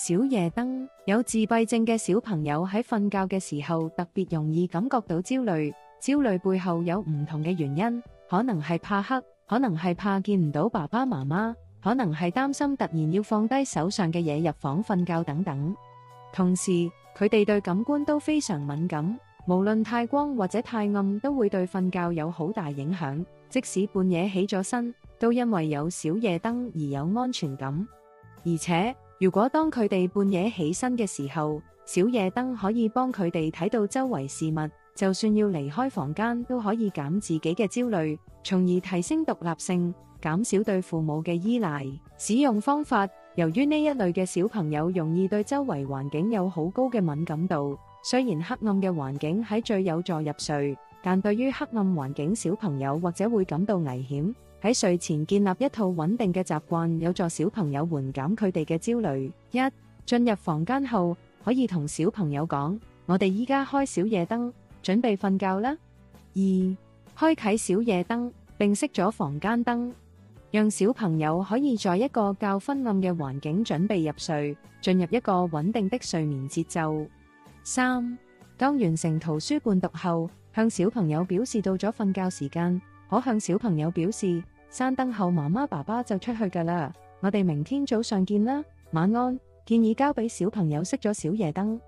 小夜燈，有自閉症嘅小朋友喺瞓覺嘅時候特別容易感覺到焦慮，焦慮背後有唔同嘅原因，可能係怕黑，可能係怕見唔到爸爸媽媽，可能係擔心突然要放低手上嘅嘢入房瞓覺等等。同時，佢哋對感官都非常敏感，無論太光或者太暗都會對瞓覺有好大影響，即使半夜起咗身，都因為有小夜燈而有安全感。而且，如果當佢哋半夜起身嘅時候，小夜燈可以幫佢哋睇到周圍事物，就算要離開房間都可以減自己嘅焦慮，從而提升獨立性，減少對父母嘅依賴。使用方法，由於呢一類嘅小朋友容易對周圍環境有好高嘅敏感度，雖然黑暗嘅環境係最有助入睡，但對於黑暗環境小朋友或者會感到危險。喺睡前建立一套穩定嘅習慣，有助小朋友緩減佢哋嘅焦慮。一、進入房間後，可以同小朋友講：我哋依家開小夜燈，準備瞓覺啦。二、開啟小夜燈，並熄咗房間燈，讓小朋友可以在一個較昏暗嘅環境準備入睡，進入一個穩定的睡眠節奏。三、當完成圖書伴讀後，向小朋友表示到咗瞓覺時間。可向小朋友表示，閂燈後媽媽爸爸就出去㗎啦，我哋明天早上見啦，晚安。建議交俾小朋友熄咗小夜燈。